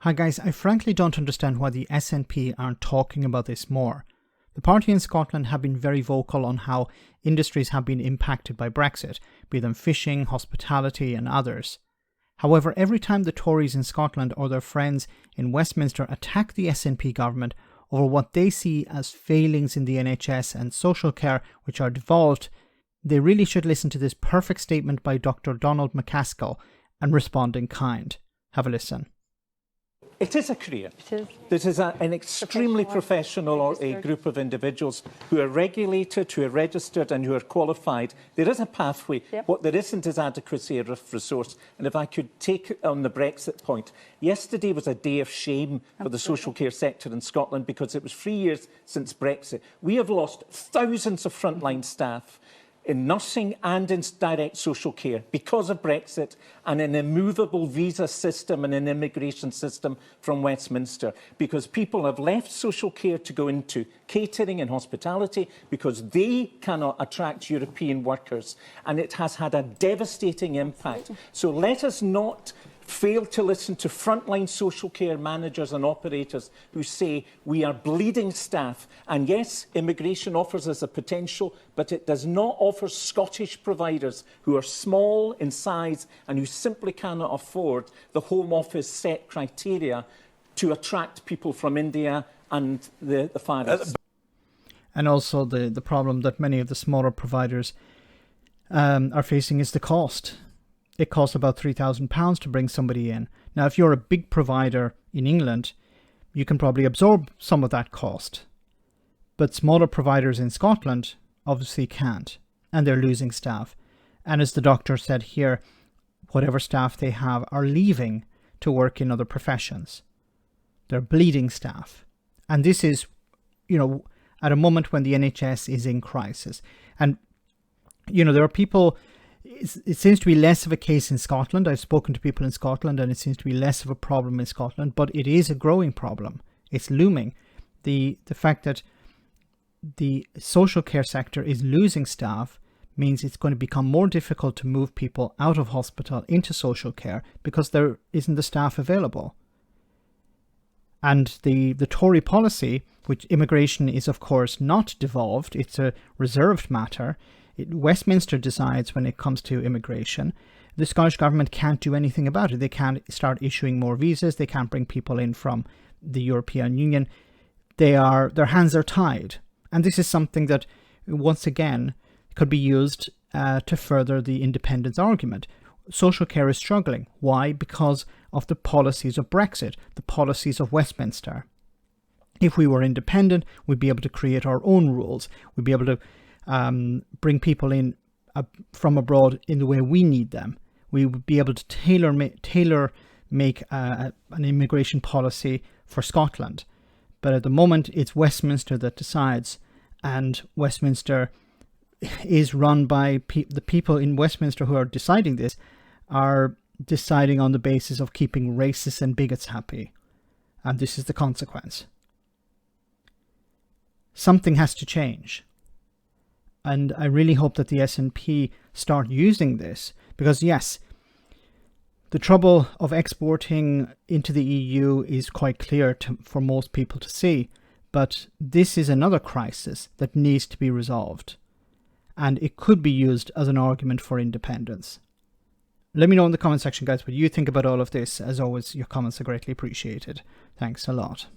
Hi guys, I frankly don't understand why the SNP aren't talking about this more. The party in Scotland have been very vocal on how industries have been impacted by Brexit, be them fishing, hospitality and others. However, every time the Tories in Scotland or their friends in Westminster attack the SNP government over what they see as failings in the NHS and social care which are devolved, they really should listen to this perfect statement by Dr. Donald Macaskill and respond in kind. Have a listen. It is a career. It is. This is an extremely professional or a group of individuals who are regulated, who are registered and who are qualified. There is a pathway. Yep. What there isn't is adequacy of resource. And if I could take on the Brexit point, yesterday was a day of shame for the social care sector in Scotland because it was 3 years since Brexit. We have lost thousands of frontline staff in nursing and in direct social care because of Brexit and an immovable visa system and an immigration system from Westminster, because people have left social care to go into catering and hospitality because they cannot attract European workers, and it has had a devastating impact. So let us not fail to listen to frontline social care managers and operators who say we are bleeding staff. And yes, immigration offers us a potential, but it does not offer Scottish providers who are small in size and who simply cannot afford the Home Office set criteria to attract people from India and the Far East. And also the problem that many of the smaller providers are facing is the cost. It costs about £3,000 to bring somebody in. Now, if you're a big provider in England, you can probably absorb some of that cost. But smaller providers in Scotland obviously can't, and they're losing staff. And as the doctor said here, whatever staff they have are leaving to work in other professions. They're bleeding staff. And this is, at a moment when the NHS is in crisis. And, there are people. It seems to be less of a case in Scotland. I've spoken to people in Scotland and it seems to be less of a problem in Scotland, but it is a growing problem. It's looming. The fact that the social care sector is losing staff means it's going to become more difficult to move people out of hospital into social care because there isn't the staff available. And the Tory policy, which immigration is of course not devolved, it's a reserved matter. Westminster decides when it comes to immigration. The Scottish government can't do anything about it. They can't start issuing more visas. They can't bring people in from the European Union. Their hands are tied. And this is something that, once again, could be used to further the independence argument. Social care is struggling. Why? Because of the policies of Brexit, the policies of Westminster. If we were independent, we'd be able to create our own rules. We'd be able to bring people in from abroad in the way we need them. We would be able to tailor make an immigration policy for Scotland. But at the moment, it's Westminster that decides, and Westminster is run by the people in Westminster who are deciding this are deciding on the basis of keeping racists and bigots happy. And this is the consequence. Something has to change. And I really hope that the SNP start using this because, yes, the trouble of exporting into the EU is quite clear for most people to see. But this is another crisis that needs to be resolved. And it could be used as an argument for independence. Let me know in the comment section, guys, what you think about all of this. As always, your comments are greatly appreciated. Thanks a lot.